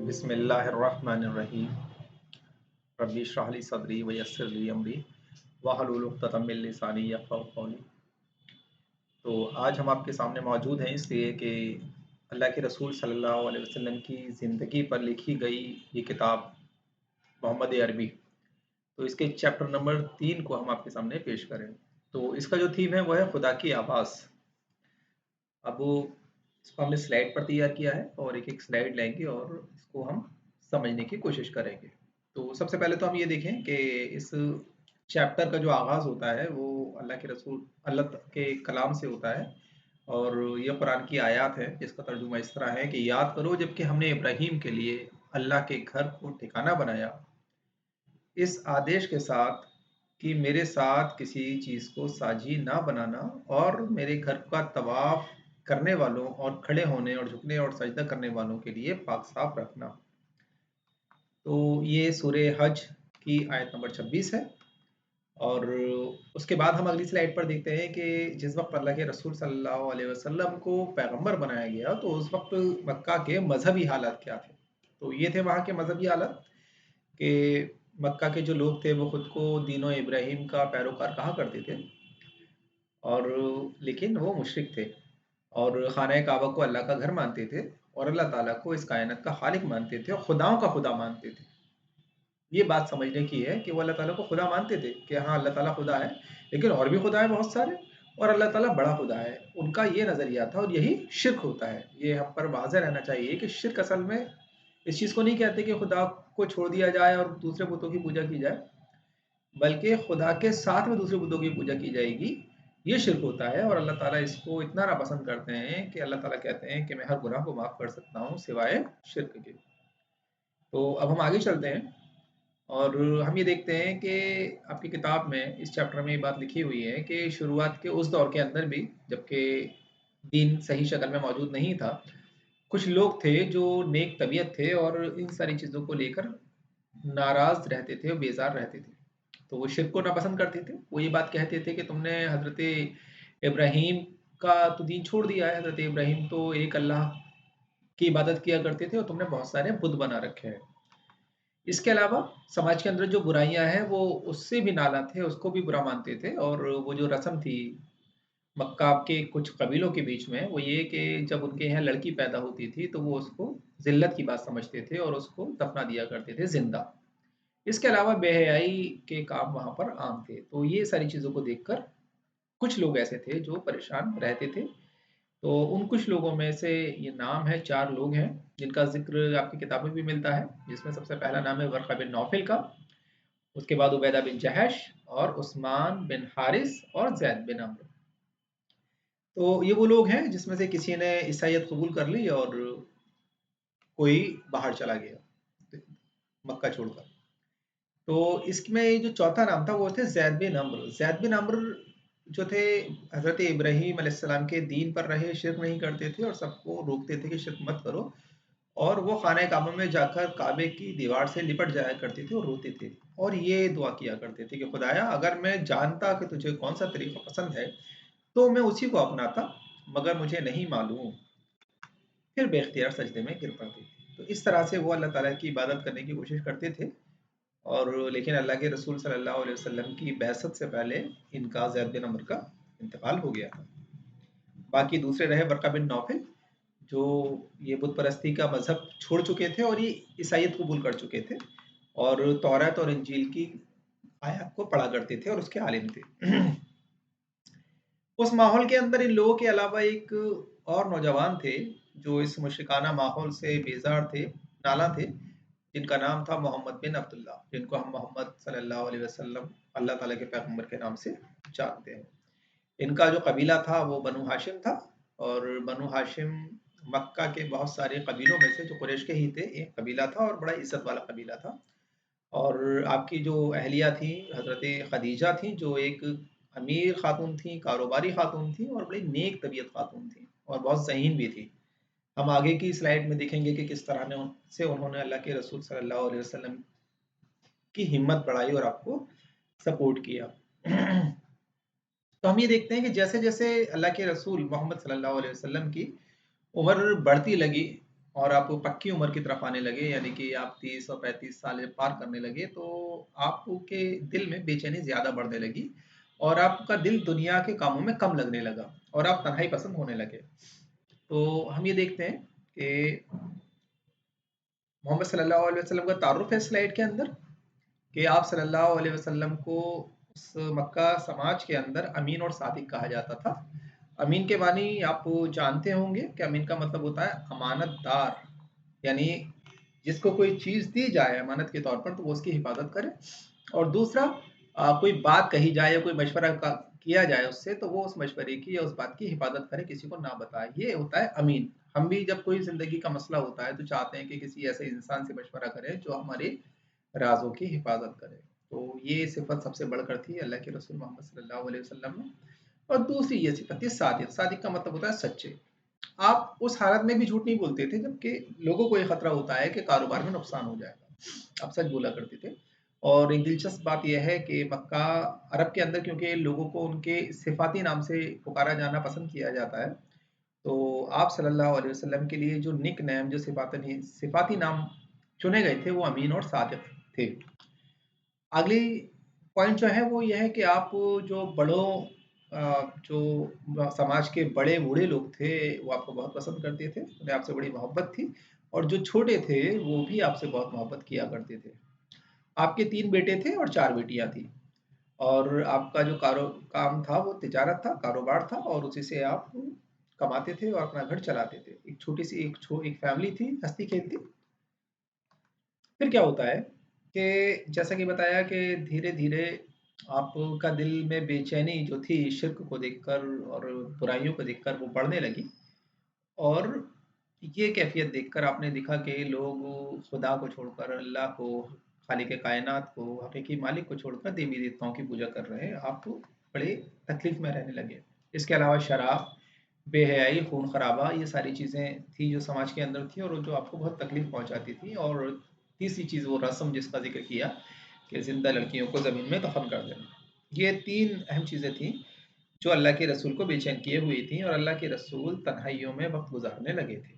बिस्मिल्लाहिर्रहमानिर्रहीम रब्बी इश्रह ली सदरी व यस्सिर ली अमरी वहलुल उक़दतम मिन लिसानी यफ़क़हू क़ौली। तो आज हम आपके सामने मौजूद हैं इसलिए कि अल्लाह के रसूल सल्लल्लाहु अलैहि वसल्लम की ज़िंदगी पर लिखी गई ये किताब मोहम्मद अरबी, तो इसके चैप्टर नंबर 3 को हम आपके सामने पेश करें। तो इसका जो थीम है वो है खुदा की आवाज़। अब इसको हमने स्लाइड पर तैयार किया है और एक एक स्लाइड लेंगे और इसको हम समझने की कोशिश करेंगे। तो सबसे पहले तो हम ये देखें कि इस चैप्टर का जो आगाज़ होता है वो अल्लाह के रसूल अल्लाह के कलाम से होता है और ये कुरान की आयत है जिसका तर्जुमा इस तरह है कि याद करो जबकि हमने इब्राहीम के लिए अल्लाह के घर को ठिकाना बनाया, इस आदेश के साथ कि मेरे साथ किसी चीज़ को साझी ना बनाना और मेरे घर का तवाफ करने वालों और खड़े होने और झुकने और सजदा करने वालों के लिए पाक साफ रखना। तो ये सूरे हज की आयत नंबर 26 है। और उसके बाद हम अगली स्लाइड पर देखते हैं कि जिस वक्त अल्लाह के रसूल सल्लल्लाहु अलैहि वसल्लम को पैगंबर बनाया गया तो उस वक्त मक्का के मजहबी हालात क्या थे। तो ये थे वहाँ के मजहबी हालात कि मक्का के जो लोग थे वो खुद को दीनो इब्राहिम का पैरोकार कहा करते थे और लेकिन वो मुशरिक थे और खाना काबा को अल्लाह का घर मानते थे और अल्लाह ताला को इस कायनात का खालिक मानते थे और खुदाओं का खुदा मानते थे। ये बात समझने की है कि वो अल्लाह ताला को खुदा मानते थे कि हाँ अल्लाह ताला खुदा है, लेकिन और भी खुदा है बहुत सारे और अल्लाह ताला बड़ा खुदा है। उनका ये नज़रिया था और यही शिर्क होता है। ये हम पर वाज़ेह रहना चाहिए कि शिर्क असल में इस चीज़ को नहीं कहते कि खुदा को छोड़ दिया जाए और दूसरे बुतों की पूजा की जाए, बल्कि खुदा के साथ में दूसरे बुतों की पूजा की जाएगी, ये शिर्क होता है। और अल्लाह ताला इसको इतना नापसंद करते हैं कि अल्लाह ताला कहते हैं कि मैं हर गुनाह को माफ़ कर सकता हूँ सिवाय शिर्क के। तो अब हम आगे चलते हैं और हम ये देखते हैं कि आपकी किताब में इस चैप्टर में ये बात लिखी हुई है कि शुरुआत के उस दौर के अंदर भी जबकि दीन सही शक्ल में मौजूद नहीं था, कुछ लोग थे जो नेक तबीयत थे और इन सारी चीज़ों को लेकर नाराज़ रहते थे और बेजार रहते थे। तो वो शिर्क को नापसंद करते थे। वो ये बात कहते थे कि तुमने हज़रत इब्राहीम का तो दीन छोड़ दिया है। हज़रत इब्राहीम तो एक अल्लाह की इबादत किया करते थे और तुमने बहुत सारे बुत बना रखे हैं। इसके अलावा समाज के अंदर जो बुराइयां हैं वो उससे भी नाला थे, उसको भी बुरा मानते थे। और वो जो रस्म थी मक्का के कुछ कबीलों के बीच में वो ये कि जब उनके यहाँ लड़की पैदा होती थी तो वो उसको जिल्लत की बात समझते थे और उसको दफना दिया करते थे जिंदा। इसके अलावा बेहयाई के काम वहां पर आम थे। तो ये सारी चीजों को देखकर कुछ लोग ऐसे थे जो परेशान रहते थे। तो उन कुछ लोगों में से ये नाम है, 4 लोग हैं जिनका ज़िक्र आपकी किताब में भी मिलता है, जिसमें सबसे पहला नाम है वर्क़ा बिन नौफ़िल का, उसके बाद उबैदा बिन जहश और उस्मान बिन हारिस और ज़ैद बिन अम्र। तो ये वो लोग हैं जिसमें से किसी ने ईसाईयत कबूल कर ली और कोई बाहर चला गया मक्का छोड़कर। तो इसमें ये जो चौथा नाम था वो थे ज़ैद बिन अम्र। ज़ैद बिन अम्र जो थे हज़रत इब्राहीम अलैहिस्सलाम के दीन पर रहे, शिर्क नहीं करते थे और सबको रोकते थे कि शिर्क मत करो। और वो खाने काबा में जाकर काबे की दीवार से लिपट जाया करते थे और रोते थे और ये दुआ किया करते थे कि खुदाया अगर मैं जानता कि तुझे कौन सा तरीका पसंद है तो मैं उसी को अपनाता, मगर मुझे नहीं मालूम। फिर बेख्तियार सजदे में गिर पड़ते थे। तो इस तरह से वो अल्लाह ताला की इबादत करने की कोशिश करते थे और लेकिन अल्लाह के रसूल सल्लल्लाहु अलैहि वसल्लम की बैसत से पहले इनका ज़ैद बिन अमर का इंतकाल हो गया था। बाकी दूसरे रहे वर्का बिन नौफिल जो ये बुत परस्ती का मजहब छोड़ चुके थे और ये ईसाइयत कबूल कर चुके थे और तौरात और इंजील की आयत को पढ़ा करते थे और उसके आलिम थे। उस माहौल के अंदर इन लोगों के अलावा एक और नौजवान थे जो इस मुशरिकाना माहौल से बेजार थे, नाला थे, जिनका नाम था मोहम्मद बिन अब्दुल्ला, जिनको हम मोहम्मद सल्लल्लाहु अलैहि वसल्लम अल्लाह ताला के पैगंबर के नाम से जानते हैं। इनका जो कबीला था वो बनु हाशिम था और बनु हाशिम मक्का के बहुत सारे कबीलों में से जो कुरैश के ही थे एक कबीला था और बड़ा इज्जत वाला कबीला था। और आपकी जो अहलिया थी हज़रत खदीजा थी जो एक अमीर खातून थी, कारोबारी खातून थी और बड़ी नेक तबीयत खातून थी और बहुत ज़हीन भी थी। हम आगे की स्लाइड में देखेंगे कि किस तरह ने से उन्होंने अल्लाह के रसूल सल्लल्लाहु अलैहि वसल्लम की हिम्मत बढ़ाई और आपको सपोर्ट किया। तो हम ये देखते हैं कि जैसे-जैसे अल्लाह के रसूल मोहम्मद सल्लल्लाहु अलैहि वसल्लम की उम्र बढ़ती लगी और आप पक्की उम्र की तरफ आने लगे, यानी कि आप 30 और 35 साल पार करने लगे, तो आपके दिल में बेचैनी ज़्यादा बढ़ने लगी और आपका दिल दुनिया के कामों में कम लगने लगा और आप तन्हाई पसंद होने लगे। तो हम ये देखते हैं कि मोहम्मद सल्लल्लाहु अलैहि वसल्लम का तारुफ है स्लाइड के अंदर कि आप सल्लल्लाहु अलैहि वसल्लम को उस मक्का समाज के अंदर अमीन और सादिक कहा जाता था। अमीन के मानी आप जानते होंगे कि अमीन का मतलब होता है अमानतदार, यानी जिसको कोई चीज़ दी जाए अमानत के तौर पर तो वो उसकी हिफाजत करे। और दूसरा कोई बात कही जाए या कोई मशवरा किया जाए उससे तो वो उस मशवरे की या उस बात की हिफाजत करे, किसी को ना बताए। ये होता है अमीन। हम भी जब कोई ज़िंदगी का मसला होता है तो चाहते हैं कि किसी ऐसे इंसान से मशवरा करें जो हमारे राज़ों की हिफाजत करे। तो ये सिफत सबसे बढ़कर थी अल्लाह के रसूल मोहम्मद सल्लल्लाहु अलैहि वसल्लम में। और दूसरी ये सिफत थी सादिक। सादिक का मतलब होता है सच्चे। आप उस हालत में भी झूठ नहीं बोलते थे जबकि लोगों को ये खतरा होता है कि कारोबार में नुकसान हो जाएगा, आप सच बोला करते थे। और एक दिलचस्प बात यह है कि मक्का अरब के अंदर क्योंकि लोगों को उनके सिफाती नाम से पुकारा जाना पसंद किया जाता है, तो आप सल्लल्लाहु अलैहि वसल्लम के लिए जो निक नेम जो सिफाती नाम चुने गए थे वो अमीन और सादिक थे। अगली पॉइंट जो है वो ये है कि आप जो जो समाज के बड़े बूढ़े लोग थे वो आपको बहुत पसंद करते थे, उन्हें आपसे बड़ी मोहब्बत थी। और जो छोटे थे वो भी आपसे बहुत मोहब्बत किया करते थे। आपके 3 बेटे थे और 4 बेटियां थी। और आपका जो काम था वो तिजारत था, कारोबार था और उसी से आप कमाते थे और अपना घर चलाते थे। एक छोटी सी एक फैमिली थी हंसती खेलती। फिर क्या होता है कि जैसा कि बताया कि धीरे-धीरे आपका दिल में बेचैनी जो थी शिर्क को देखकर और बुराइयों को देखकर वो बढ़ने लगी। और ये कैफ़ियत देखकर आपने देखा कि लोग खुदा को छोड़कर अल्लाह को, खालिक कायनात को, हकीकी मालिक को छोड़कर देवी-देवताओं की पूजा कर रहे हैं। आप बड़े तकलीफ़ में रहने लगे। इसके अलावा शराब, बेहयाई, खून-खराबा ये सारी चीज़ें थी जो समाज के अंदर थी और जो आपको बहुत तकलीफ़ पहुँचाती थी। और तीसरी चीज़ वो रस्म जिसका ज़िक्र किया कि ज़िंदा लड़कियों को ज़मीन में दफ़न कर देना। ये 3 अहम चीज़ें थीं जो अल्लाह के रसूल को बेचैन किए हुई थीं और अल्लाह के रसूल तन्हाइयों में वक़्त गुज़ारने लगे थे।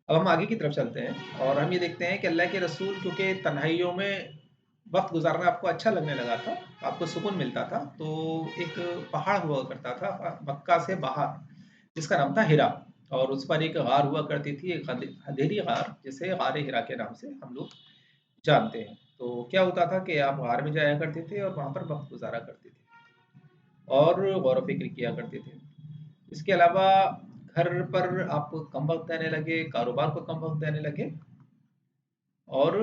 अब हम आगे की तरफ चलते हैं और हम ये देखते हैं कि अल्लाह के रसूल क्योंकि तन्हाइयों में वक़्त गुज़ारना आपको अच्छा लगने लगा था, आपको सुकून मिलता था, तो एक पहाड़ हुआ करता था मक्का से बाहर, जिसका नाम था हिरा। और उस पर एक गार हुआ करती थी, एक अंधेरी गार, जिसे गार हिरा के नाम से हम लोग जानते हैं। तो क्या होता था कि आप गार में जाया करते थे और वहाँ पर वक़्त गुज़ारा करते थे और गौर व फ़िक्र किया करते थे। इसके अलावा घर पर आप कम वक़्त देने लगे, कारोबार को कम वक़्त देने लगे और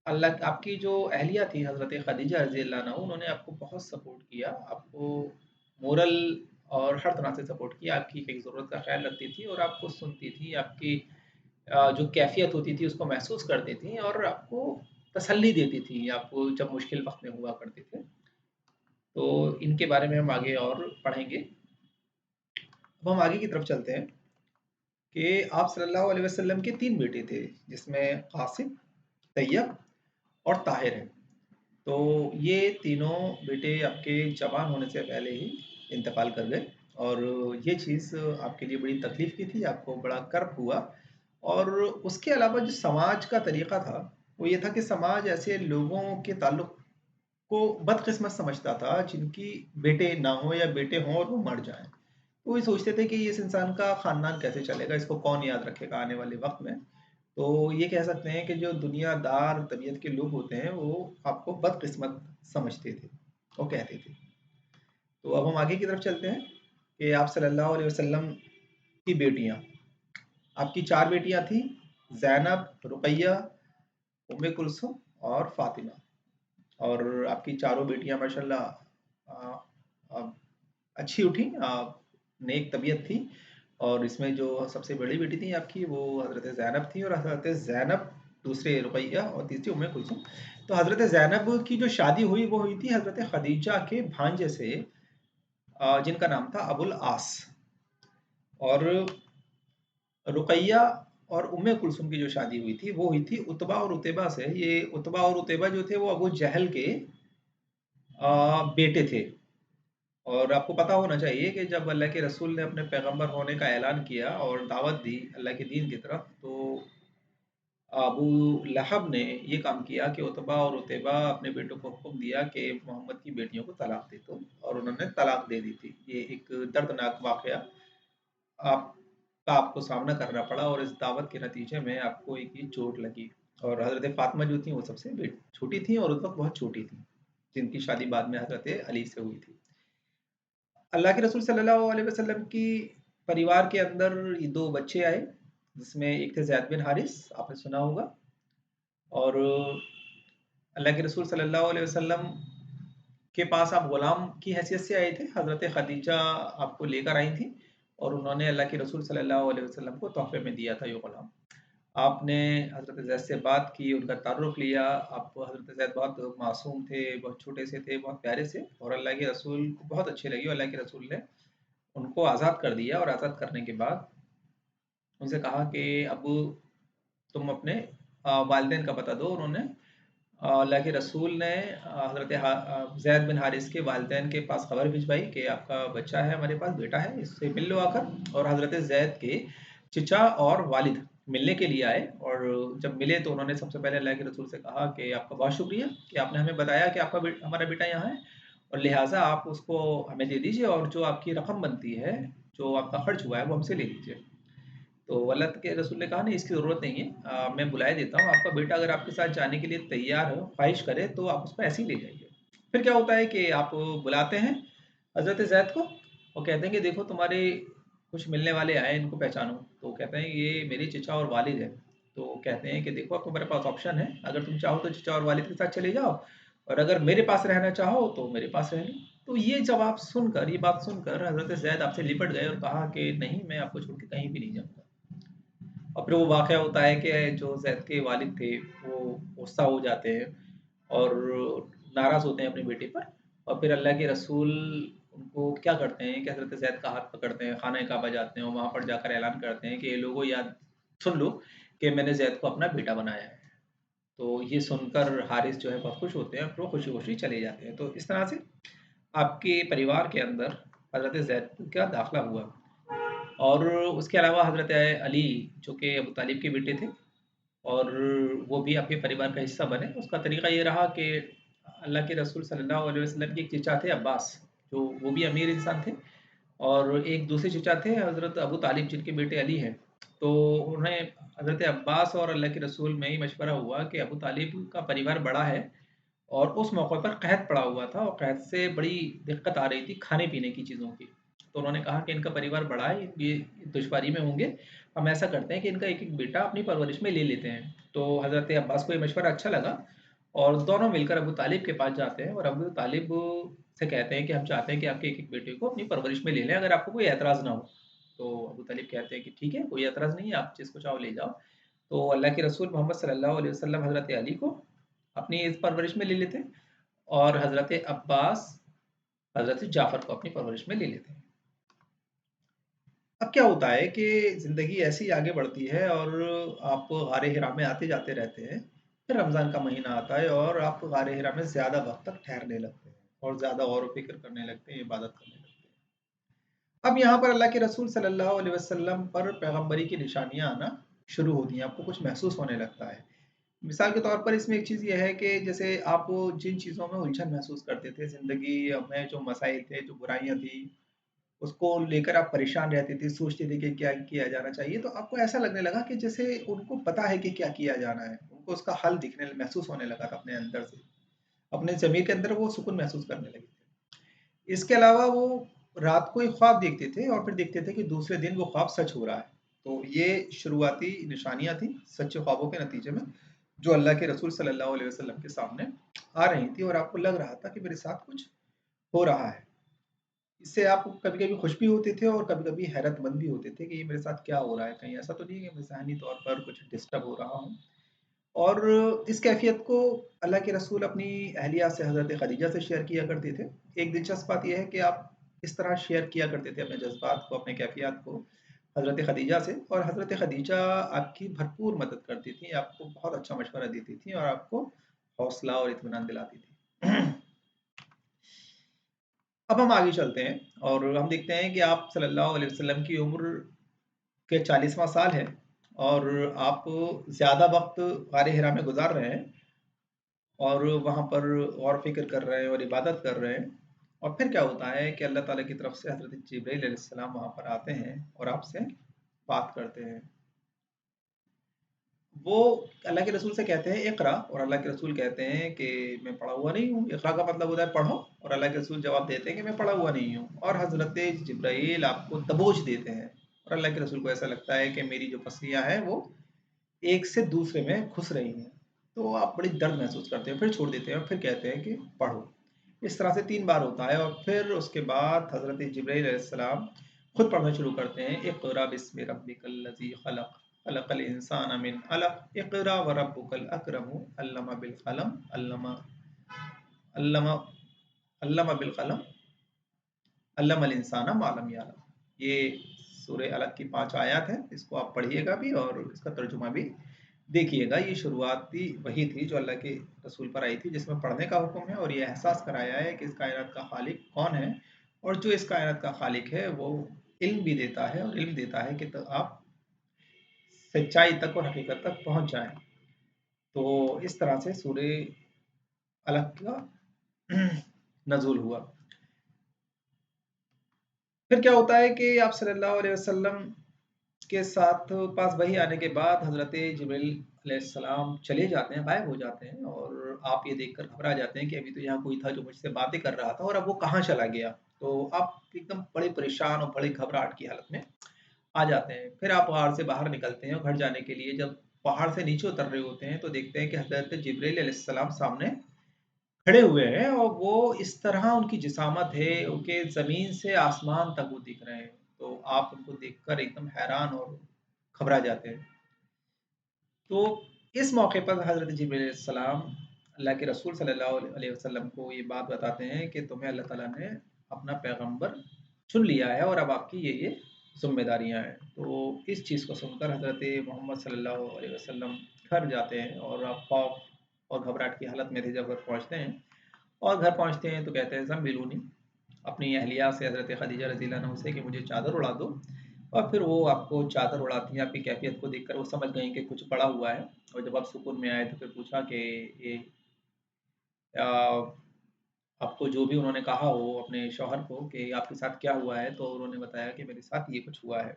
अल्लाह आपकी जो अहलिया थी हज़रत ख़दीजा रज़ियल्लाहु अन्हा उन्होंने आपको बहुत सपोर्ट किया, आपको मोरल और हर तरह से सपोर्ट किया, आपकी एक ज़रूरत का ख़्याल रखती थी और आपको सुनती थी, आपकी जो कैफ़ियत होती थी उसको महसूस करती थी और आपको तसल्ली देती थी, आपको जब मुश्किल वक़्त में हुआ करते थे। तो इनके बारे में हम आगे और पढ़ेंगे। अब हम आगे की तरफ चलते हैं कि आप सल्लल्लाहु अलैहि वसल्लम के 3 बेटे थे, जिसमें क़ासिम, तैयब और ताहिर हैं। तो ये तीनों बेटे आपके जवान होने से पहले ही इंतकाल कर गए और ये चीज़ आपके लिए बड़ी तकलीफ़ की थी, आपको बड़ा कर्ब हुआ। और उसके अलावा जो समाज का तरीक़ा था, वो ये था कि समाज ऐसे लोगों के ताल्लुक को बदकिस्मत समझता था जिनकी बेटे ना हो या बेटे हों और वो मर जाएँ। वो ये सोचते थे कि इस इंसान का ख़ानदान कैसे चलेगा, इसको कौन याद रखेगा आने वाले वक़्त में। तो ये कह सकते हैं कि जो दुनियादार तबीयत के लोग होते हैं, वो आपको बदकिस्मत समझते थे और कहते थे। तो अब हम आगे की तरफ चलते हैं कि आप सल्लल्लाहु अलैहि वसल्लम की बेटियाँ, आपकी 4 बेटियाँ थीं, ज़ैनब, रुक़ैया, उम्मे कुलसूम और फ़ातिमा। और आपकी चारों बेटियाँ माशाल्लाह अ अ, अच्छी उठी, नेक तबीयत थी। और इसमें जो सबसे बड़ी बेटी थी आपकी वो हज़रत ज़ैनब थी और हज़रत ज़ैनब, दूसरे रुक़ैया और तीसरी उम्मे कुलसूम। तो हज़रत ज़ैनब की जो शादी हुई वो हुई थी हज़रत ख़दीजा के भांजे से, जिनका नाम था अबुल आस। और रुक़ैया और उम्मे कुलसूम की जो शादी हुई थी वो हुई थी उतबा और उतैबा से। ये उतबा और उतैबा जो थे वो अबू जहल के बेटे थे। और आपको पता होना चाहिए कि जब अल्लाह के रसूल ने अपने पैगंबर होने का ऐलान किया और दावत दी अल्लाह के दीन की तरफ, तो अबू लहब ने ये काम किया कि उतबा और उतैबा अपने बेटों को हुक्म दिया कि मोहम्मद की बेटियों को तलाक दे दो, और उन्होंने तलाक दे दी थी। ये एक दर्दनाक वाक़या आपका आपको सामना करना पड़ा, और इस दावत के नतीजे में आपको एक ये चोट लगी। और हज़रत फ़ातिमा जो थी वो सबसे छोटी थी, और उस वक़्त बहुत छोटी थी, जिनकी शादी बाद में हज़रत अली से हुई थी। अल्लाह के रसूल सल्लल्लाहु अलैहि वसल्लम की परिवार के अंदर ये 2 बच्चे आए, जिसमें एक थे ज़ैद बिन हारिस, आपने सुना होगा। और अल्लाह के रसूल सल्लल्लाहु अलैहि वसल्लम के पास आप गुलाम की हैसियत से आए थे। हज़रत खदीजा आपको लेकर आई थी, और उन्होंने अल्लाह के रसूल सल्लल्लाहु अलैहि वसल्लम को तोहफ़े में दिया था ये गुलाम। आपने हज़रत ज़ैद से बात की, उनका तारुफ़ लिया। आप हज़रत ज़ैद बहुत मासूम थे, बहुत छोटे से थे, बहुत प्यारे से, और अल्लाह के रसूल को बहुत अच्छे लगे, और अल्लाह के रसूल ने उनको आज़ाद कर दिया। और आज़ाद करने के बाद उनसे कहा कि अब तुम अपने वालिदैन का पता दो। उन्होंने अल्लाह के रसूल ने ज़ैद बिन हारिस के वालिदैन के पास खबर भिजवाई कि आपका बच्चा है हमारे पास, बेटा है, इससे मिल लो आकर। और हज़रत ज़ैद के चचा और वालिद मिलने के लिए आए, और जब मिले तो उन्होंने सबसे पहले अल्लाह के रसूल से कहा कि आपका बहुत शुक्रिया कि आपने हमें बताया कि हमारा बेटा यहाँ है, और लिहाजा आप उसको हमें दे दीजिए, और जो आपकी रकम बनती है, जो आपका खर्च हुआ है, वो हमसे ले लीजिए। तो अल्लाह के रसूल ने कहा नहीं, इसकी ज़रूरत नहीं है, मैं बुलाए देता हूँ आपका बेटा, अगर आपके साथ जाने के लिए तैयार हो, ख्वाहिश करे, तो आप उसको ऐसे ही ले जाइए। फिर क्या होता है कि आप बुलाते हैं हज़रत ज़ैद को, और कहते हैं कि देखो तुम्हारे कुछ मिलने वाले आए, इनको पहचानो। तो कहते हैं ये मेरे चचा और वालिद है। तो कहते हैं कि देखो अब तुम्हारे पास ऑप्शन है, अगर तुम चाहो तो चचा और वालिद के साथ चले जाओ, और अगर मेरे पास रहना चाहो तो मेरे पास रह लो। तो ये बात सुनकर हज़रत ज़ैद आपसे लिपट गए और कहा कि नहीं, मैं आपको छोड़ के कहीं भी नहीं जाऊँगा। और फिर वो वाक़या होता है कि जो ज़ैद के वालिद थे, वो गुस्सा हो जाते हैं और नाराज़ होते हैं अपने बेटे पर। और फिर अल्लाह के रसूल उनको क्या करते हैं कि हज़रत ज़ैद का हाथ पकड़ते हैं, खाने काबा जाते हैं, और वहाँ पर जाकर ऐलान करते हैं कि ये लोगों याद सुन लो कि मैंने ज़ैद को अपना बेटा बनाया है। तो ये सुनकर हारिस जो है बहुत खुश होते हैं, फिर वो खुशी-खुशी चले जाते हैं। तो इस तरह से आपके परिवार के अंदर हज़रत ज़ैद का दाखिला हुआ। और उसके अलावा हज़रत अली, जो कि अबू तालिब के बेटे थे, और वो भी आपके परिवार का हिस्सा बने। उसका तरीका ये रहा कि अल्लाह के रसूल सल्लल्लाहु अलैहि वसल्लम के एक चचा थे अब्बास, जो वो भी अमीर इंसान थे, और एक दूसरे चचा थे हज़रत अबू तालिब, जिनके बेटे अली हैं। तो उन्हें हज़रत अब्बास और अल्लाह के रसूल में ही मशवरा हुआ कि अबू तालिब का परिवार बड़ा है, और उस मौके पर क़हत पड़ा हुआ था, और क़हत से बड़ी दिक्कत आ रही थी खाने-पीने की चीज़ों की। तो उन्होंने कहा कि इनका परिवार बड़ा है, ये दुश्वारी में होंगे, हम ऐसा करते हैं कि इनका एक-एक बेटा अपनी परवरिश में ले लेते हैं। तो हज़रत अब्बास को ये मशवरा अच्छा लगा, और दोनों मिलकर अबू तालिब के पास जाते हैं, और अबू तालिब से कहते हैं कि हम चाहते हैं कि आपके एक-एक बेटे को अपनी परवरिश में ले लें, अगर आपको कोई ऐतराज़ ना हो। तो अबू तालिब कहते हैं कि ठीक है, कोई ऐतराज़ नहीं है, आप जिसको चाहो ले जाओ। तो अल्लाह के रसूल मोहम्मद सल्लल्लाहु अलैहि वसल्लम हज़रत अली को अपनी इस परवरिश में ले लेते हैं, और हज़रत अब्बास हज़रत जाफ़र को अपनी परवरिश में ले लेते हैं। अब क्या होता है कि ज़िंदगी ऐसे ही आगे बढ़ती है, और आप गारे हिरा में आते-जाते रहते हैं। फिर रमज़ान का महीना आता है, और आप गारे हिरा में ज़्यादा वक़्त तक ठहरने लगते हैं, और ज़्यादा गौर-व-फ़िक्र करने लगते हैं, इबादत करने लगते हैं। अब यहाँ पर अल्लाह के रसूल सल्लल्लाहु अलैहि वसल्लम पर पैगम्बरी की निशानियाँ आना शुरू होती हैं, आपको कुछ महसूस होने लगता है। मिसाल के तौर पर इसमें एक चीज़ ये है कि जैसे आप जिन चीज़ों में उलझन महसूस करते थे, ज़िंदगी में जो मसाइल थे, जो बुराइयाँ थी, उसको लेकर आप परेशान रहते थे, सोचते थे कि क्या किया जाना चाहिए, तो आपको ऐसा लगने लगा कि जैसे उनको पता है कि क्या किया जाना है। उनको उसका हल दिखने महसूस होने लगा था अपने अंदर से। अपने ज़मीर के अंदर वो सुकून महसूस करने लगे थे। इसके अलावा वो रात को एक ख्वाब देखते थे, और फिर देखते थे कि दूसरे दिन वो ख्वाब सच हो रहा है। तो ये शुरुआती निशानियाँ थी सच्चे ख्वाबों के नतीजे में, जो अल्लाह के रसूल सल्लल्लाहु अलैहि वसल्लम के सामने आ रही थी, और आपको लग रहा था कि मेरे साथ कुछ हो रहा है। इससे आप कभी-कभी खुश भी होते थे, और कभी-कभी हैरतमंद भी होते थे कि ये मेरे साथ क्या हो रहा है? कहीं ऐसा तो नहीं है कि मैं ज़हनी तौर पर कुछ डिस्टर्ब हो रहा हूँ? और इस कैफ़ियत को अल्लाह के रसूल अपनी अहलिया से, हज़रत खदीजा से शेयर किया करते थे। एक दिलचस्प बात ये है कि आप इस तरह शेयर किया करते थे अपने जज़्बात को, अपने कैफ़ियत को हज़रत खदीजा से, और हज़रत खदीजा आपकी भरपूर मदद करती थीं, आपको बहुत अच्छा मशवरा देती थीं, और आपको हौसला और इत्मीनान दिलाती थीं। अब हम आगे चलते हैं और हम देखते हैं कि आप सल्लल्लाहु अलैहि वसल्लम की उम्र के 40वां साल है और आप ज़्यादा वक्त गार हिरा में गुजार रहे हैं और वहाँ पर गौर फ़िक्र कर रहे हैं और इबादत कर रहे हैं। और फिर क्या होता है कि अल्लाह ताला की तरफ से हज़रत जिब्रील अलैहिस्सलाम वहाँ पर आते हैं और आपसे बात करते हैं। वो अल्लाह के रसूल से कहते हैं इक़रा, और अल्लाह के रसूल कहते हैं कि मैं पढ़ा हुआ नहीं हूँ। इक़रा का मतलब होता है पढ़ो, और अल्लाह के रसूल जवाब देते हैं कि मैं पढ़ा हुआ नहीं हूँ, और हज़रत जिब्राइल आपको दबोच देते हैं। और अल्लाह के रसूल को ऐसा लगता है कि मेरी जो पसलियाँ हैं वो एक से दूसरे में घुस रही हैं। तो आप बड़ी दर्द महसूस करते हैं, फिर छोड़ देते हैं और फिर कहते हैं कि पढ़ो। इस तरह से 3 बार होता है और फिर उसके बाद हज़रत जिब्राइल अलैहिस्सलाम खुद पढ़ना शुरू करते हैं। इक़रा बिस्मि रब्बिकल लज़ी खलक़, खलक़ल इंसाना मिन अलक़, इक़रा व रब्बुकल अकरम, अल्लमा बिल क़लम, अल्लमा अल्लमा बिल क़लम, अल्लमल इंसाना मा लम यअलम। ये सूरह अलक़ की 5 आयत हैं। इसको आप पढ़िएगा भी और इसका तर्जुमा भी देखिएगा। ये शुरुआती वही थी जो अल्लाह के रसूल पर आई थी, जिसमें पढ़ने का हुक्म है और ये एहसास कराया है कि इस कायनात का खालिक कौन है, और जो इस कायनात का खालिक है वो इल्म भी देता है, और इल्म देता है कि तो आप सच्चाई तक और हकीकत तक पहुंच जाएं। तो इस तरह से सूरह अलक़ का नज़ूल हुआ। फिर क्या होता है कि आप सल्लल्लाहु अलैहि वसल्लम के साथ पास वही आने के बाद हज़रत जिब्रील अलैहिस्सलाम चले जाते हैं, गायब हो जाते हैं, और आप ये देखकर घबरा जाते हैं कि अभी तो यहाँ कोई था जो मुझसे बातें कर रहा था और अब वो कहाँ चला गया। तो आप एकदम बड़े परेशान और बड़ी घबराहट की हालत में आ जाते हैं। फिर आप पहाड़ से बाहर निकलते हैं और घर जाने के लिए जब पहाड़ से नीचे उतर रहे होते हैं तो देखते हैं कि हज़रत जिब्रील अलैहिस्सलाम सामने खड़े हुए हैं, और वो इस तरह उनकी जिसामत है उनके ज़मीन से आसमान तक वो दिख रहे हैं। तो आप उनको देखकर एकदम हैरान और घबरा जाते हैं। तो इस मौके पर हज़रत जिब्रील अलैहिस्सलाम अल्लाह के रसूल सल्लल्लाहु अलैहि वसल्लम को ये बात बताते हैं कि तुम्हें अल्लाह ताला ने अपना पैगंबर चुन लिया है और अब आपकी ये ज़िम्मेदारियाँ हैं। तो इस चीज़ को सुनकर हज़रत मोहम्मद सल्लल्लाहु अलैहि वसल्लम घर जाते हैं, और आप खौफ और घबराहट की हालत में थे जब घर पहुँचते हैं। और घर पहुँचते हैं तो कहते हैं ज़म्मिलूनी, अपनी अहलिया से हज़रत खदीजा रज़ियल्लाहु अन्हा से कि मुझे चादर उड़ा दो। और फिर वो आपको चादर उड़ाती हैं। आपकी कैफ़ियत को देखकर वो समझ गईं कि कुछ पड़ा हुआ है, और जब आप सुकून में आए तो फिर पूछा कि ये अ, आपको जो भी उन्होंने कहा हो अपने शौहर को कि आपके साथ क्या हुआ है, तो उन्होंने बताया कि मेरे साथ ये कुछ हुआ है।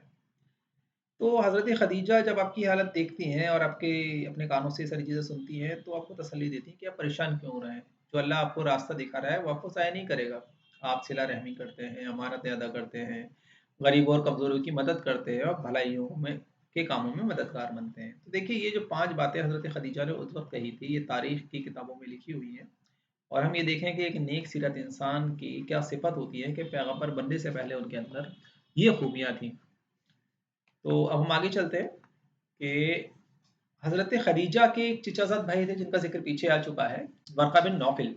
तो हज़रत ख़दीजा जब आपकी हालत देखती हैं और आपके अपने कानों से ये सारी चीज़ें सुनती हैं, तो आपको तसल्ली देती हैं कि आप परेशान क्यों हो रहे हैं। जो अल्लाह आपको रास्ता दिखा रहा है, वो आपको ज़ाया नहीं करेगा। आप सिला रहमी करते हैं, अमानतें अदा करते हैं, गरीबों और कमज़ोरों की मदद करते हैं और भलाइयों में के कामों में मददगार बनते हैं। तो देखिए, ये जो 5 बातें हज़रत ख़दीजा ने उस वक़्त कही थी, ये तारीख़ की किताबों में लिखी हुई हैं। और हम ये देखें कि एक नेक सीरत इंसान की क्या सिफ़त होती है कि पैगंबर बनने से पहले उनके अंदर ये खूबियाँ थीं। तो अब हम आगे चलते हैं कि हज़रत ख़दीजा के एक चचाज़ाद भाई थे जिनका ज़िक्र पीछे आ चुका है, वर्क़ा बिन नौफ़िल।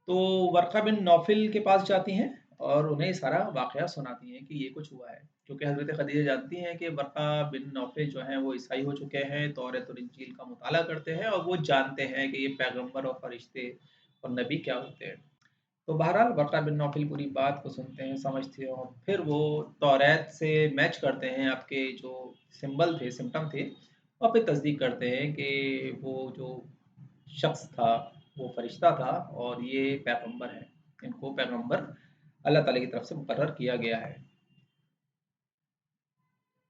तो वर्क़ा बिन नौफ़िल के पास जाती हैं और उन्हें सारा वाक़या सुनाती हैं कि ये कुछ हुआ है। क्योंकि हज़रत ख़दीजा जानती हैं कि वर्क़ा बिन नौफ़िल जो हैं वो ईसाई हो चुके हैं, तौरात और इंजील का मुताला करते हैं और वो जानते हैं कि ये पैगंबर और फ़रिश्ते और नबी क्या होते हैं। तो बहरहाल वर्क़ा बिन नौफ़िल पूरी बात को सुनते हैं, समझते हैं और फिर वो तौरात से मैच करते हैं आपके जो सिंबल थे, सिम्पटम थे, और फिर तस्दीक करते हैं कि वो जो शख़्स था, वो फ़रिश्ता था और ये पैगंबर है। इनको पैगंबर अल्लाह ताला की तरफ से मुकर्रर किया गया है।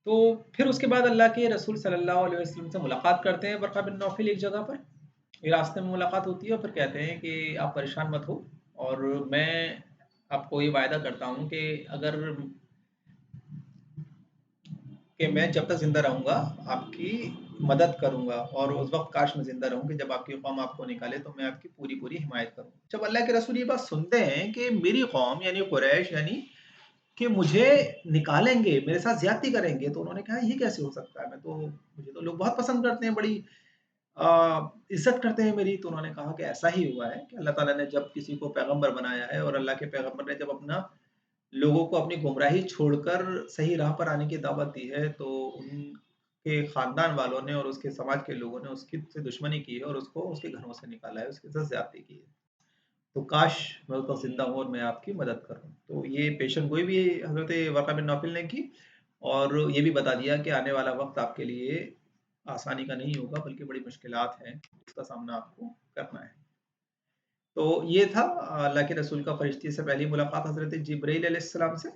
तो फिर उसके बाद अल्लाह के रसूल सल्लल्लाहु अलैहि वसल्लम से मुलाकात करते हैं वर्क़ा बिन नौफ़िल एक जगह पर। ये रास्ते में मुलाकात होती है और फिर कहते हैं कि आप परेशान मत हो, और मैं आपको ये वायदा करता हूँ कि अगर कि मैं जब तक ज़िंदा रहूँगा आपकी मदद करूँगा, और उस वक़्त काश मैं ज़िंदा रहूँ कि जब आपकी कौम आपको निकाले तो मैं आपकी पूरी-पूरी हिमायत करूँ। जब अल्लाह के रसूल ये बात सुनते हैं कि मेरी कौम यानी कुरैश यानी कि मुझे निकालेंगे, मेरे साथ ज़्यादती करेंगे, तो उन्होंने कहा ये कैसे हो सकता है? मुझे तो लोग बहुत पसंद करते हैं, बड़ी इज़्ज़त करते हैं मेरी। तो उन्होंने कहा कि ऐसा ही हुआ है कि अल्लाह ताला ने जब किसी को पैगंबर बनाया है, और अल्लाह के पैगंबर ने जब अपना लोगों को अपनी गुमराही छोड़कर सही राह पर आने की दावत दी है, तो उनके ख़ानदान वालों ने और उसके समाज के लोगों ने उसकी से दुश्मनी की है और उसको उसके घरों से निकाला है, उसके साथ ज़्यादती की है। तो काश मैं उस वक्त जिंदा हूँ और मैं आपकी मदद करूँ। तो ये पेशन गोई भी हजरत वर्का बिन नौफल ने की, और ये भी बता दिया कि आने वाला वक्त आपके लिए आसानी का नहीं होगा, बल्कि बड़ी मुश्किलात हैं, उसका सामना आपको करना है। तो ये था अल्लाह के रसूल का फरिश्ते से पहली मुलाकात हज़रत जिब्रील अलैहिस्सलाम से।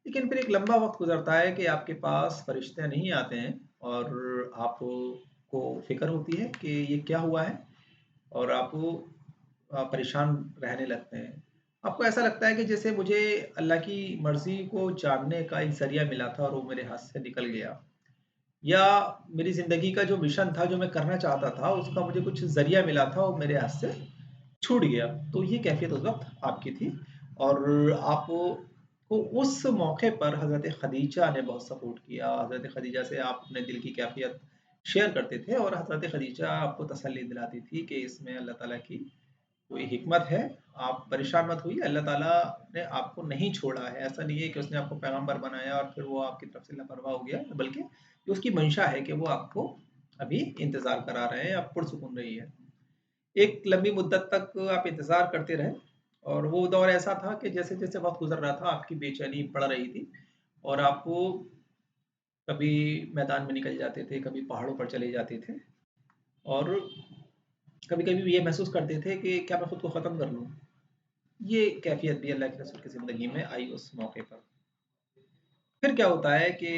लेकिन फिर एक लंबा वक़्त गुज़रता है कि आपके पास फरिश्ते नहीं आते हैं, और आपको फ़िक्र होती है कि ये क्या हुआ है, और आप परेशान रहने लगते हैं। आपको ऐसा लगता है कि जैसे मुझे अल्लाह की मर्ज़ी को जानने का एक ज़रिया मिला था और वो मेरे हाथ से निकल गया, या मेरी ज़िंदगी का जो मिशन था, जो मैं करना चाहता था, उसका मुझे कुछ ज़रिया मिला था और मेरे हाथ से छूट गया। तो ये कैफ़ियत उस वक़्त आपकी थी, और आपको उस मौके पर हज़रत ख़दीजा ने बहुत सपोर्ट किया। हज़रत ख़दीजा से आप अपने दिल की कैफ़ियत शेयर करते थे, और हज़रत ख़दीजा आपको तसल्ली दिलाती थी कि इसमें अल्लाह ताला की कोई हिकमत है, आप परेशान मत होइए, अल्लाह ताला ने आपको नहीं छोड़ा है। ऐसा नहीं है कि उसने आपको पैगंबर बनाया और फिर वो आपकी तरफ से लापरवाह हो गया, बल्कि ये उसकी मंशा है कि वो आपको अभी इंतज़ार करा रहे हैं, आप पुरसुकून रहिए। एक लंबी मुद्दत तक आप इंतज़ार करते रहे, और वो दौर ऐसा था कि जैसे-जैसे वक़्त गुज़र रहा था, आपकी बेचैनी बढ़ रही थी, और आपको कभी मैदान में निकल जाते थे, कभी पहाड़ों पर चले जाते थे, और कभी-कभी ये महसूस करते थे कि क्या मैं खुद को ख़त्म कर लूँ? ये कैफ़ियत भी अल्लाह के रसूल की ज़िंदगी में आई उस मौके पर। फिर क्या होता है कि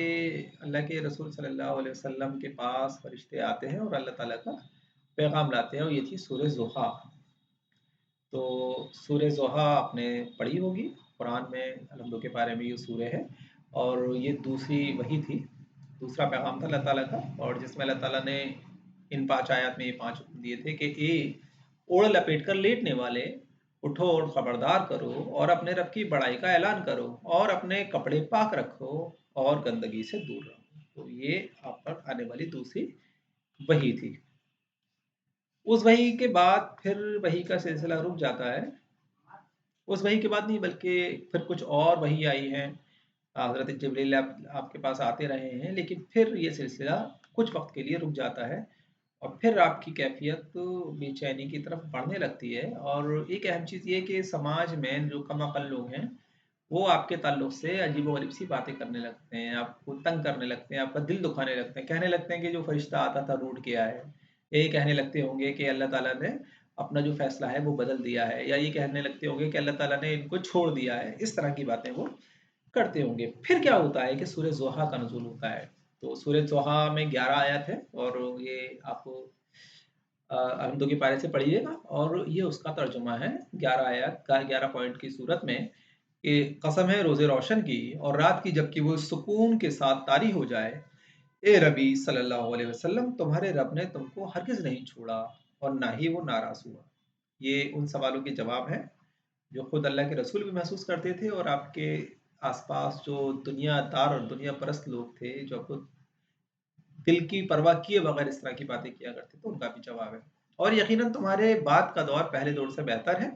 अल्लाह के रसूल सल्लल्लाहु अलैहि वसल्लम के पास फरिश्ते आते हैं और अल्लाह ताला का पैगाम लाते हैं, और ये थी सूरह ज़ुहा। तो सूरह ज़ुहा आपने पढ़ी होगी, कुरान में अलहम्दुलिल्लाह के बारे में ये सूरह है, और ये दूसरी वही थी, दूसरा पैगाम था अल्लाह ताला का, और जिसमें अल्लाह ताला ने इन 5 आयत में ये 5 हुक्म दिए थे कि ओढ़ लपेट कर लेटने वाले, उठो और खबरदार करो, और अपने रब की बड़ाई का ऐलान करो, और अपने कपड़े पाक रखो, और गंदगी से दूर रहो। तो ये आप पर आने वाली दूसरी वही थी। उस वही के बाद फिर वही का सिलसिला रुक जाता है। उस वही के बाद नहीं, बल्कि फिर कुछ और वही आई हैं। हज़रत जिब्रील आपके पास आते रहे हैं, लेकिन फिर ये सिलसिला कुछ वक़्त के लिए रुक जाता है, और फिर आपकी कैफ़ियत बेचैनी की तरफ बढ़ने लगती है। और एक अहम चीज़ ये है कि समाज में जो कम अक़ल लोग हैं, वो आपके ताल्लुक से अजीबो-गरीब सी बातें करने लगते हैं, आपको तंग करने लगते हैं, आपका दिल दुखाने लगते हैं। कहने लगते हैं कि जो फ़रिश्ता आता था रूठ गया है। यही कहने लगते होंगे कि अल्लाह ताला ने अपना जो फ़ैसला है वो बदल दिया है, या ये कहने लगते होंगे कि अल्लाह ताला ने इनको छोड़ दिया है। इस तरह की बातें वो करते होंगे। फिर क्या होता है कि सूरह ज़ुहा का नुज़ूल होता है। तो सूरह ज़ुहा में 11 आयत है, और ये आप अलहम्दुलिल्लाह के पारे से पढ़िएगा, और ये उसका तर्जुमा है। 11 आयत का 11 पॉइंट की सूरत में कि कसम है रोज़े रोशन की और रात की, जबकि वो सुकून के साथ तारी हो जाए। ए रबी सल्लल्लाहु अलैहि वसल्लम, तुम्हारे रब ने तुमको हरगिज़ नहीं छोड़ा, और ना ही वो नाराज़ हुआ। ये उन सवालों के जवाब हैं जो खुद अल्लाह के रसूल भी महसूस करते थे, और आपके आसपास जो दुनियादार और दुनिया परस्त लोग थे, जो आपको दिल की परवाह किए बगैर इस तरह की बातें किया करते थे, उनका भी जवाब है। और यकीनन तुम्हारे बाद का दौर पहले दौर से बेहतर है,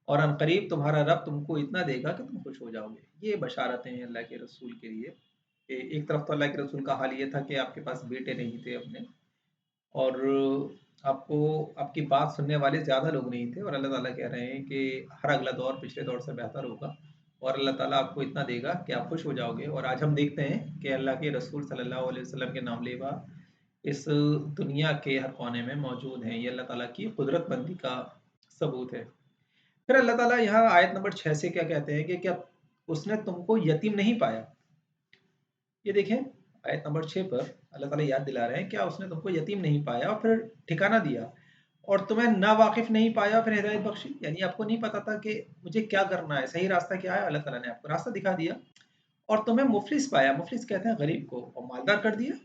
और अनकरीब तुम्हारा रब तुमको इतना देगा कि तुम खुश हो जाओगे। ये बशारतें हैं अल्लाह के रसूल के लिए। कि एक तरफ तो अल्लाह के रसूल का हाल ये था कि आपके पास बेटे नहीं थे अपने, और आपको आपकी बात सुनने वाले ज़्यादा लोग नहीं थे, और अल्लाह ताला कह रहे हैं कि हर अगला दौर पिछले दौर से बेहतर होगा, और अल्लाह ताला आपको इतना देगा कि आप खुश हो जाओगे। और आज हम देखते हैं कि अल्लाह के रसूल सल्लल्लाहु अलैहि वसल्लम के नाम लेवा इस दुनिया के हर कोने में मौजूद हैं। ये अल्लाह ताला की कुदरतमंदी का सबूत है। फिर अल्लाह ताला यहाँ आयत नंबर 6 से क्या कहते हैं कि क्या उसने तुमको यतीम नहीं पाया? ये देखें, आयत नंबर 6 पर अल्लाह ताला याद दिला रहे हैं, क्या उसने तुमको यतीम नहीं पाया और फिर ठिकाना दिया, और तुम्हें नावाकिफ नहीं पाया और फिर हिदायत बख्शी। यानी आपको नहीं पता था कि मुझे क्या करना है, सही रास्ता क्या है, अल्लाह ताला ने आपको रास्ता दिखा दिया। और तुम्हें मुफलिस पाया, मुफलिस कहते हैं गरीब को, और मालदार कर दिया,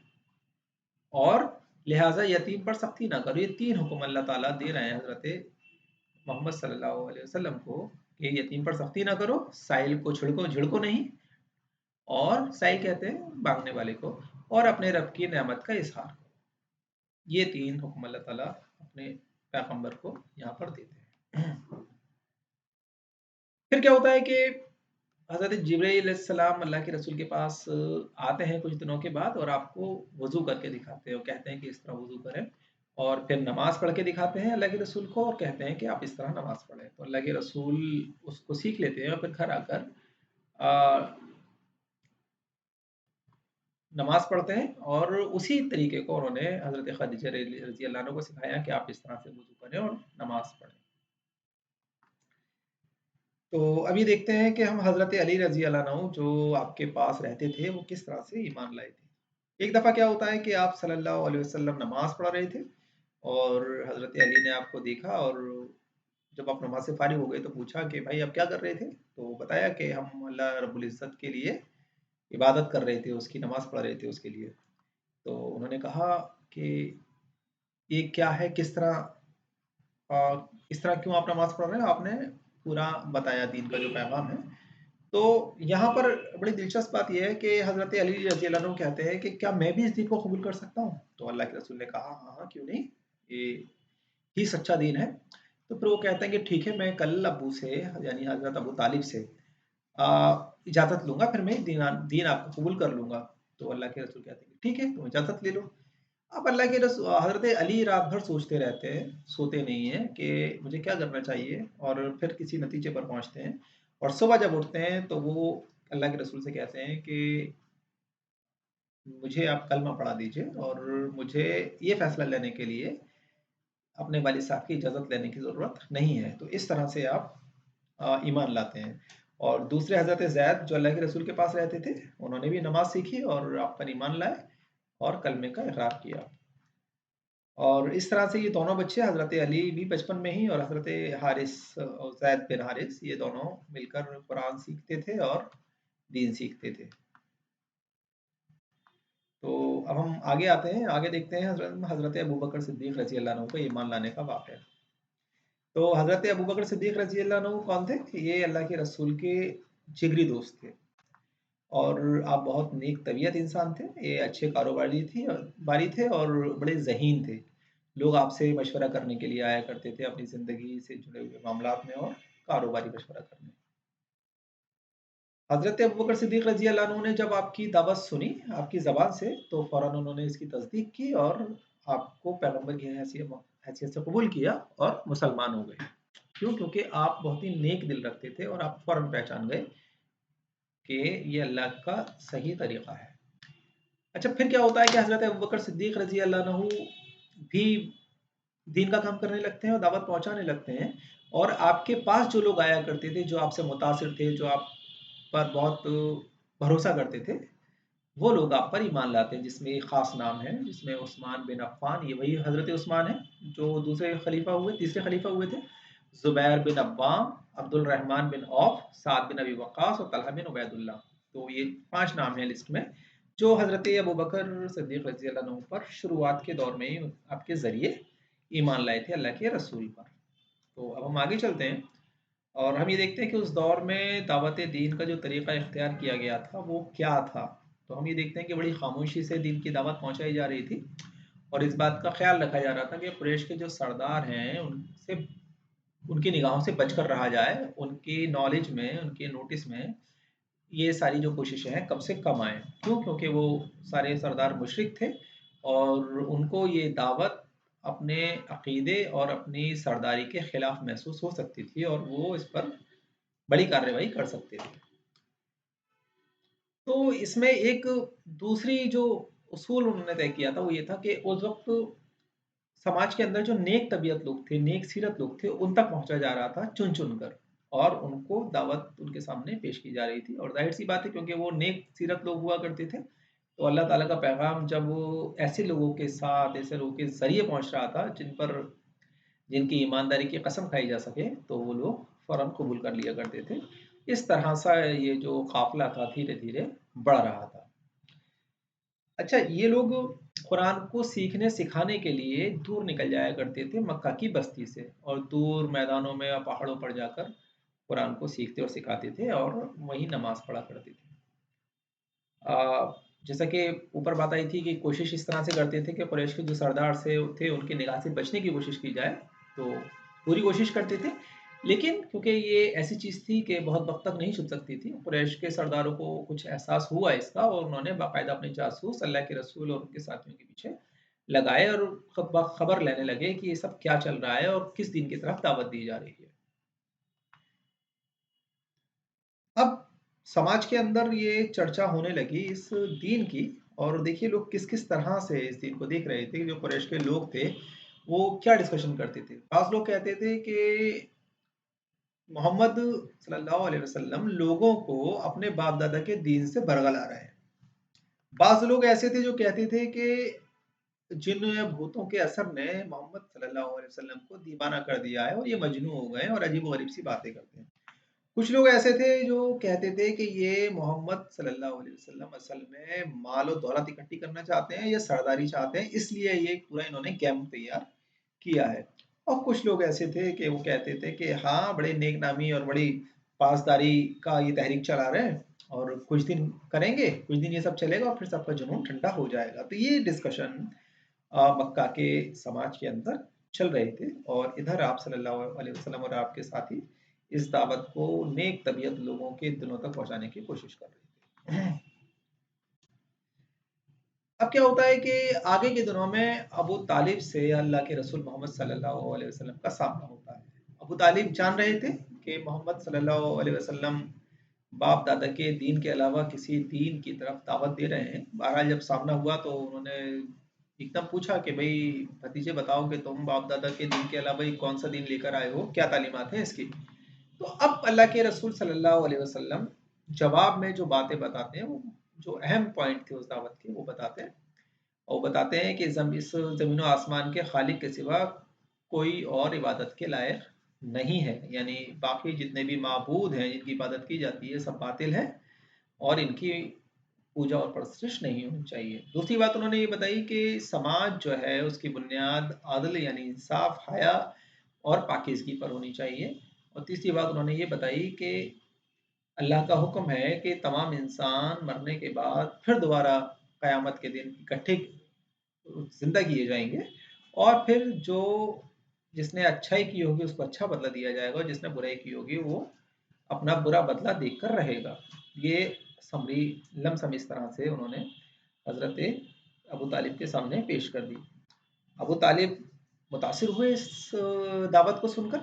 और लिहाजा यतीम पर सख्ती ना करो। ये 3 हुक्म अल्लाह ताला दे रहे हैं हज़रत मोहम्मद सल्लल्लाहु अलैहि वसल्लम को, कि यतीम पर सख्ती ना करो, साइल को छिड़को झिड़को नहीं, और साइल कहते हैं मांगने वाले को, और अपने रब की नेमत का इजहार करो। ये 3 हुक्म अल्लाह ताला अपने पैगंबर को यहाँ पर देते हैं। फिर क्या होता है कि हज़रत जिब्रील अलैहिस्सलाम अल्लाह के रसूल के पास आते हैं कुछ दिनों के बाद, और आपको वज़ू करके दिखाते हैं, और कहते हैं कि इस तरह वज़ू करें, और फिर नमाज पढ़ के दिखाते हैं अल्लाह के रसूल को और कहते हैं कि आप इस तरह नमाज पढ़ें। तो अल्लाह के रसूल उसको सीख लेते हैं और फिर घर आकर नमाज पढ़ते हैं और उसी तरीके को उन्होंने हज़रत खदीजा रज़ी अल्लाह अन्हा को सिखाया कि आप इस तरह से वज़ू करें और नमाज पढ़ें। तो अभी देखते हैं कि हम हज़रत अली रज़ी अल्लाह अन्हु जो आपके पास रहते थे, वो किस तरह से ईमान लाए थे। एक दफ़ा क्या होता है कि आप सल्लल्लाहु अलैहि वसल्लम नमाज़ पढ़ रहे थे और हज़रत अली ने आपको देखा और जब आप नमाज़ से फ़ारिग हो गए तो पूछा कि भाई आप क्या कर रहे थे? तो बताया कि हम अल्लाह रब्बुल इज़्ज़त के लिए इबादत कर रहे थे, उसकी नमाज़ पढ़ रहे थे उसके लिए। तो उन्होंने कहा कि ये क्या है? किस तरह इस तरह क्यों आप नमाज़ पढ़ रहे हैं? आपने पूरा बताया दीन का जो पैगाम है। तो यहाँ पर बड़ी दिलचस्प बात ये है कि हज़रत अली रज़ी अल्लाह अन्हु कहते हैं कि क्या मैं भी इस दीन को कबूल कर सकता हूँ? तो अल्लाह के रसूल ने कहा, हाँ, हाँ, क्यों नहीं? ये ही सच्चा दीन है। तो फिर वो कहते हैं कि ठीक है, मैं कल अब्बू से यानी हज़रत अबू तालिब से इजाज़त लूँगा, फिर मैं दीन आपका कबूल कर लूँगा। तो अल्लाह के रसूल कहते हैं कि ठीक है, तुम इजाज़त ले लो। अब अल्लाह के हज़रत अली रात भर सोचते रहते हैं, सोते नहीं हैं कि मुझे क्या करना चाहिए और फिर किसी नतीजे पर पहुँचते हैं और सुबह जब उठते हैं तो वो अल्लाह के रसूल से कहते हैं कि मुझे आप कलमा पढ़ा दीजिए और मुझे ये फ़ैसला लेने के लिए अपने वालिद साहब की इजाज़त लेने की ज़रूरत नहीं है। तो इस तरह से आप ईमान लाते हैं। और दूसरे हज़रत ज़ैद जो अल्लाह के रसूल के पास रहते थे, उन्होंने भी नमाज़ सीखी और आप पर ईमान लाए और कलमे का इक़रार किया। और इस तरह से ये दोनों बच्चे हज़रत अली भी बचपन में ही और हज़रत हारिस ज़ैद बिन हारिस ये दोनों मिलकर कुरान सीखते थे और दीन सीखते थे। तो अब हम आगे आते हैं, आगे देखते हैं हज़रत अबू बकर सिद्दीक़ रज़ी अल्लाह अन्हु को ईमान लाने का वाक़या। तो हज़रत अबू बकर सिद्दीक़ रज़ी अल्लाह अन्हु कौन थे? ये अल्लाह के रसूल के जिगरी दोस्त थे और आप बहुत नेक तबीयत इंसान थे। ये अच्छे बारी थे और बड़े ज़हीन थे। लोग आपसे मशवरा करने के लिए आया करते थे अपनी ज़िंदगी से जुड़े हुए मामलात में और कारोबारी मशवरा करने। हज़रत अबू बकर सिद्दीक़ रज़ी अल्लाह अन्हु ने जब आपकी दावत सुनी, आपकी ज़बान से, तो फ़ौरन उन्होंने इसकी तस्दीक की और आपको पैगंबर की हैसियत से कबूल किया और मुसलमान हो गए। क्यों? क्योंकि आप बहुत ही नेक दिल रखते थे और आप फ़ौरन पहचान गए कि ये अल्लाह का सही तरीक़ा है। अच्छा, फिर क्या होता है कि हज़रत अबू बकर सिद्दीक़ रज़ी अल्लाह अन्हु भी दीन का काम करने लगते हैं और दावत पहुँचाने लगते हैं और आपके पास जो लोग आया करते थे, जो आपसे मुतासिर थे, जो आप पर बहुत भरोसा करते थे, वो लोग आप पर ईमान लाते हैं, जिसमें एक ख़ास नाम है, जिसमें उस्मान बिन अफ़्फ़ान, ये वही हज़रत उस्मान है, जो तीसरे खलीफा हुए थे। ज़ुबैर बिन Awwam, Abdul Rahman bin of, साद बिन अबी वक़्क़ास और तलहा बिन उबैदुल्लाह। तो ये 5 नाम हैं लिस्ट में, जो हज़रत अबू बकर सिद्दीक़ रज़ी अल्लाह अन्हु पर शुरुआत के दौर में ही आपके ज़रिए ईमान लाए थे अल्लाह के रसूल पर। तो अब हम आगे चलते हैं और हम ये देखते हैं कि उस दौर में दावत दीन का जो तरीक़ा इख्तियार किया गया था, वो क्या था? तो हम ये देखते हैं कि बड़ी ख़ामोशी से दीन की दावत पहुँचाई जा रही थी और इस बात का ख़्याल रखा जा रहा था कि कुरैश के जो सरदार हैं, उनसे उनकी निगाहों से बचकर रहा जाए, उनकी नॉलेज में, उनके नोटिस में ये सारी जो कोशिशें हैं कम से कम आएँ। क्यों? क्योंकि वो सारे सरदार मुशरिक थे और उनको ये दावत अपने अक़ीदे और अपनी सरदारी के खिलाफ महसूस हो सकती थी और वो इस पर बड़ी कार्रवाई कर सकते थे। तो इसमें एक दूसरी जो उसूल उन्होंने तय किया था वो ये था कि उस वक़्त समाज के अंदर जो नेक तबीयत लोग थे, नेक सीरत लोग थे, उन तक पहुँचा जा रहा था चुन-चुन कर और उनको दावत उनके सामने पेश की जा रही थी और ज़ाहिर-सी बात है क्योंकि वो नेक सीरत लोग हुआ करते थे, तो अल्लाह ताला का पैगाम जब वो ऐसे लोगों के साथ, ऐसे लोगों के ज़रिए पहुँच रहा था जिनकी ईमानदारी की कसम खाई जा सके, तो वो लोग फ़ौरन कबूल कर लिया करते थे। इस तरह सा ये जो काफ़िला था धीरे-धीरे बढ़ रहा था। अच्छा, ये लोग कुरान को सीखने सिखाने के लिए दूर निकल जाया करते थे मक्का की बस्ती से और दूर मैदानों में या पहाड़ों पर जाकर कुरान को सीखते और सिखाते थे और वहीं नमाज़ पढ़ा करते थे। जैसा कि ऊपर बात आई थी कि कोशिश इस तरह से करते थे कि कुरैश के जो सरदार थे उनकी निगाह से बचने की कोशिश की जाए, तो पूरी कोशिश करते थे। लेकिन क्योंकि ये ऐसी चीज़ थी कि बहुत वक़्त तक नहीं छुप सकती थी, कुरैश के सरदारों को कुछ एहसास हुआ इसका और उन्होंने बाकायदा अपने जासूस अल्लाह के रसूल और उनके साथियों के पीछे लगाए और खबर लेने लगे कि ये सब क्या चल रहा है और किस दीन की तरफ दावत दी जा रही है। अब समाज के अंदर ये चर्चा होने लगी इस दीन की, और देखिए लोग किस किस तरह से इस दीन को देख रहे थे। जो कुरैश के लोग थे वो क्या डिस्कशन करते थे। बाज़ लोग कहते थे कि मोहम्मद सल्लल्लाहु अलैहि वसल्लम लोगों को अपने बाप दादा के दीन से बरगला रहे हैं। बाज़ लोग ऐसे थे जो कहते थे कि जिन भूतों के असर ने मोहम्मद सल्लल्लाहु अलैहि वसल्लम को दीवाना कर दिया है और ये मजनू हो गए और अजीब गरीब सी बातें करते हैं। कुछ लोग ऐसे थे जो कहते थे कि ये मोहम्मद सल्लल्लाहु अलैहि वसल्लम असल में माल और दौलत इकट्ठी करना चाहते हैं या सरदारी चाहते हैं, इसलिए ये पूरा इन्होंने गेम तैयार किया है। और कुछ लोग ऐसे थे कि वो कहते थे कि हाँ, बड़े नेक नामी और बड़ी पासदारी का ये तहरीक चला रहे हैं और कुछ दिन करेंगे, कुछ दिन ये सब चलेगा और फिर सबका जुनून ठंडा हो जाएगा। तो ये डिस्कशन मक्का के समाज के अंदर चल रहे थे, और इधर आप सल्लल्लाहु अलैहि वसल्लम और आपके साथी इस दावत को नेक तबीयत लोगों के दिलों तक पहुंचाने की कोशिश कर रहे थे। अब क्या होता है कि आगे के दिनों में अबू तालिब से अल्लाह के रसूल मोहम्मद सल्लल्लाहु अलैहि वसल्लम का सामना होता है। अबू तालिब जान रहे थे कि मोहम्मद सल्लल्लाहु अलैहि वसल्लम बाप दादा के दीन के अलावा किसी दीन की तरफ दावत दे रहे हैं। बहरहाल जब सामना हुआ तो उन्होंने एकदम पूछा कि भाई भतीजे बताओ कि तुम बाप दादा के दीन के अलावा ये कौन सा दीन लेकर आए हो, क्या तालीमात है इसकी। तो अब अल्लाह के रसूल सल्लल्लाहु अलैहि वसल्लम जवाब में जो बातें बताते हैं, वो जो अहम पॉइंट थे उस दावत के वो बताते हैं। और बताते हैं कि इस ज़मीन और आसमान के खालिक के सिवा कोई और इबादत के लायक नहीं है, यानी बाकी जितने भी माबूद हैं जिनकी इबादत की जाती है सब बातिल है और इनकी पूजा और परस्तिश नहीं होनी चाहिए। दूसरी बात उन्होंने ये बताई कि समाज जो है उसकी बुनियाद आदल यानी इंसाफ, हया और पाकीज़गी पर होनी चाहिए। और तीसरी बात उन्होंने ये बताई कि अल्लाह का हुक्म है कि तमाम इंसान मरने के बाद फिर दोबारा क़यामत के दिन इकट्ठे ज़िंदा किए जाएँगे, और फिर जो जिसने अच्छाई की होगी उसको अच्छा बदला दिया जाएगा और जिसने बुराई की होगी वो अपना बुरा बदला देकर रहेगा। ये समरी लमसम इस तरह से उन्होंने हज़रत अबू तालिब के सामने पेश कर दी। अबू तालिब मुतासिर हुए इस दावत को सुनकर,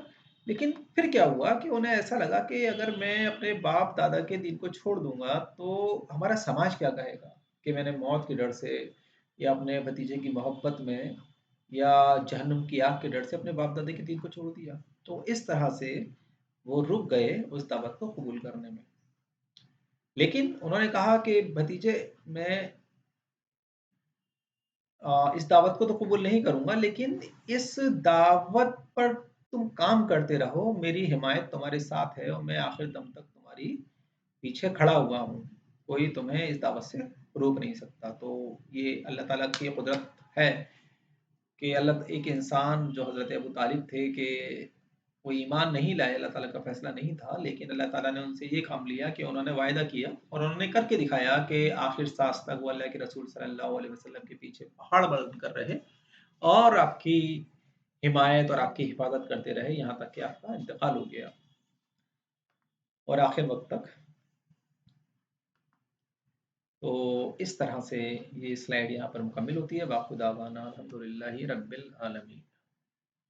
लेकिन फिर क्या हुआ कि उन्हें ऐसा लगा कि अगर मैं अपने बाप दादा के दीन को छोड़ दूंगा तो हमारा समाज क्या कहेगा कि मैंने मौत के डर से या अपने भतीजे की मोहब्बत में या जहन्नुम की आग के डर से अपने बाप दादा के दीन को छोड़ दिया। तो इस तरह से वो रुक गए उस दावत को कबूल करने में। लेकिन उन्होंने कहा कि भतीजे, मैं इस दावत को तो कबूल नहीं करूँगा, लेकिन इस दावत पर तुम काम करते रहो, मेरी हिमायत तुम्हारे साथ है और मैं आखिर दम तक तुम्हारी पीछे खड़ा हुआ हूँ। कोई तुम्हें इस दावत से रोक नहीं सकता। तो ये अल्लाह ताला की कुदरत है कि अल्लाह एक इंसान जो हज़रत अबू तालिब थे कि वो ईमान नहीं लाए, अल्लाह ताला का फ़ैसला नहीं था, लेकिन अल्लाह ताला ने उनसे ये काम लिया कि उन्होंने वायदा किया और उन्होंने करके दिखाया कि आखिर साँस तक वो अल्लाह के रसूल सल्लल्लाहु अलैहि वसल्लम के पीछे पहाड़ बनकर रहे और आपकी हिमायत और आपकी हिफाज़त करते रहे, यहाँ तक कि आपका इंतकाल हो गया और आखिर वक़्त तक। तो इस तरह से ये स्लाइड यहाँ पर मुकम्मिल होती है। वाखिर दावाना अल्हम्दुलिल्लाहि रब्बिल आलमीन।